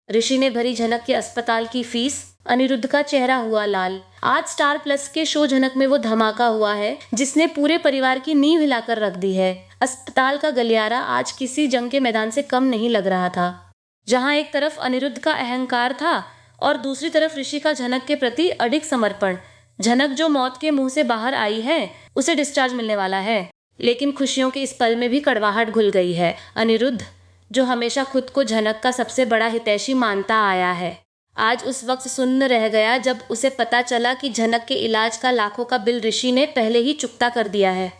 ऋषि ने भरी झनक के अस्पताल की फीस। अनिरुद्ध का चेहरा हुआ लाल। आज स्टार प्लस के शो झनक में वो धमाका हुआ है जिसने पूरे परिवार की नींव हिलाकर रख दी है। अस्पताल का गलियारा आज किसी जंग के मैदान से कम नहीं लग रहा था, जहां एक तरफ अनिरुद्ध का अहंकार था और दूसरी तरफ ऋषि का झनक के प्रति अडिग समर्पण। झनक जो मौत के मुंह से बाहर आई है, उसे डिस्चार्ज मिलने वाला है, लेकिन खुशियों के इस पल में भी कड़वाहट घुल गई है। अनिरुद्ध, जो हमेशा खुद को झनक का सबसे बड़ा हितैषी मानता आया है, आज उस वक्त सुन्न रह गया जब उसे पता चला कि झनक के इलाज का लाखों का बिल ऋषि ने पहले ही चुकता कर दिया है।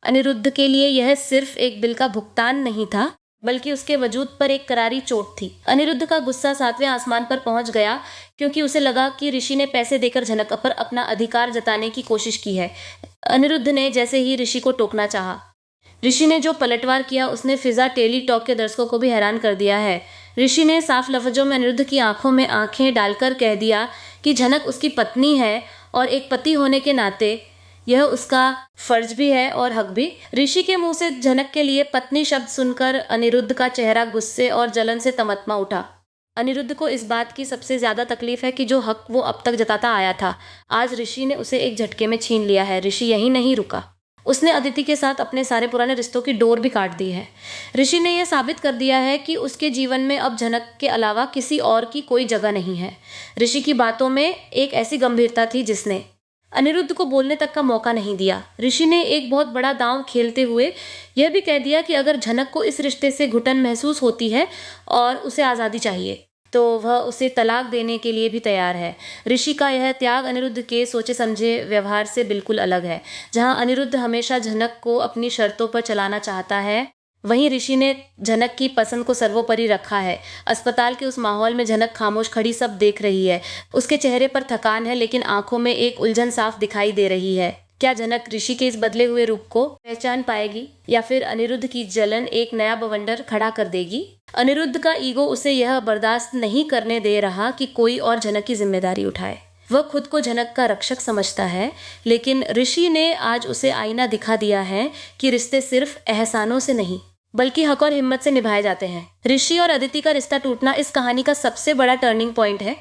अनिरुद्ध के लिए यह सिर्फ एक बिल का भुगतान नहीं था, बल्कि उसके वजूद पर एक करारी चोट थी। अनिरुद्ध का गुस्सा 7वें आसमान पर पहुंच गया, क्योंकि उसे लगा कि ऋषि ने पैसे देकर झनक पर अपना अधिकार जताने की कोशिश की है। अनिरुद्ध ने जैसे ही ऋषि को टोकना चाहा, ऋषि ने जो पलटवार किया उसने फिजा टेली टॉक के दर्शकों को भी हैरान कर दिया है। ऋषि ने साफ लफ्जों में अनिरुद्ध की आंखों में आंखें डालकर कह दिया कि झनक उसकी पत्नी है और एक पति होने के नाते यह उसका फर्ज भी है और हक भी। ऋषि के मुंह से झनक के लिए पत्नी शब्द सुनकर अनिरुद्ध का चेहरा गुस्से और जलन से तमतमा उठा। अनिरुद्ध को इस बात की सबसे ज्यादा तकलीफ है कि जो हक वो अब तक जताता आया था, आज ऋषि ने उसे एक झटके में छीन लिया है। ऋषि यहीं नहीं रुका, उसने अदिति के साथ अपने सारे पुराने रिश्तों की डोर भी काट दी है। ऋषि ने यह साबित कर दिया है कि उसके जीवन में अब झनक के अलावा किसी और की कोई जगह नहीं है। ऋषि की बातों में एक ऐसी गंभीरता थी जिसने अनिरुद्ध को बोलने तक का मौका नहीं दिया। ऋषि ने एक बहुत बड़ा दांव खेलते हुए यह भी कह दिया कि अगर झनक को इस रिश्ते से घुटन महसूस होती है और उसे आज़ादी चाहिए, तो वह उसे तलाक देने के लिए भी तैयार है। ऋषि का यह त्याग अनिरुद्ध के सोचे समझे व्यवहार से बिल्कुल अलग है। जहां अनिरुद्ध हमेशा झनक को अपनी शर्तों पर चलाना चाहता है, वहीं ऋषि ने झनक की पसंद को सर्वोपरि रखा है। अस्पताल के उस माहौल में झनक खामोश खड़ी सब देख रही है। उसके चेहरे पर थकान है, लेकिन आंखों में एक उलझन साफ दिखाई दे रही है। क्या झनक ऋषि के इस बदले हुए रूप को पहचान पाएगी, या फिर अनिरुद्ध की जलन एक नया बवंडर खड़ा कर देगी? अनिरुद्ध का ईगो उसे यह बर्दाश्त नहीं करने दे रहा कि कोई और झनक की जिम्मेदारी उठाए। वह खुद को झनक का रक्षक समझता है, लेकिन ऋषि ने आज उसे आईना दिखा दिया है कि रिश्ते सिर्फ एहसानों से नहीं, बल्कि हक और हिम्मत से निभाए जाते हैं। ऋषि और अदिति का रिश्ता टूटना इस कहानी का सबसे बड़ा टर्निंग पॉइंट है,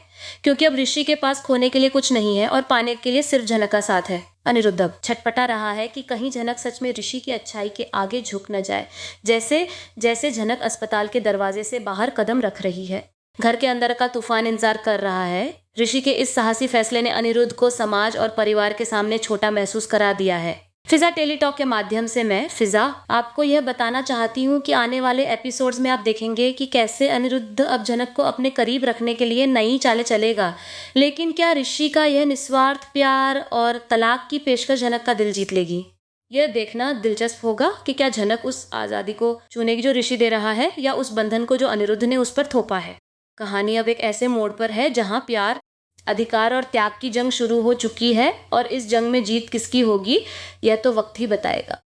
क्योंकि अब ऋषि के पास खोने के लिए कुछ नहीं है और पाने के लिए सिर्फ झनक का साथ है। अनिरुद्ध अब छटपटा रहा है कि कहीं झनक सच में ऋषि की अच्छाई के आगे झुक न जाए, जैसे जैसे झनक अस्पताल के दरवाजे से बाहर कदम रख रही है। घर के अंदर का तूफान इंतजार कर रहा है। ऋषि के इस साहसी फैसले ने अनिरुद्ध को समाज और परिवार के सामने छोटा महसूस करा दिया है। फिजा टेलीटॉक के माध्यम से मैं फिजा आपको यह बताना चाहती हूँ कि आने वाले एपिसोड्स में आप देखेंगे कि कैसे अनिरुद्ध अब झनक को अपने करीब रखने के लिए नई चालें चलेगा। लेकिन क्या ऋषि का यह निस्वार्थ प्यार और तलाक की पेशकश झनक का दिल जीत लेगी? यह देखना दिलचस्प होगा कि क्या झनक उस आज़ादी को चुनेगी जो ऋषि दे रहा है, या उस बंधन को जो अनिरुद्ध ने उस पर थोपा है। कहानी अब एक ऐसे मोड़ पर है जहाँ प्यार, अधिकार और त्याग की जंग शुरू हो चुकी है, और इस जंग में जीत किसकी होगी यह तो वक्त ही बताएगा।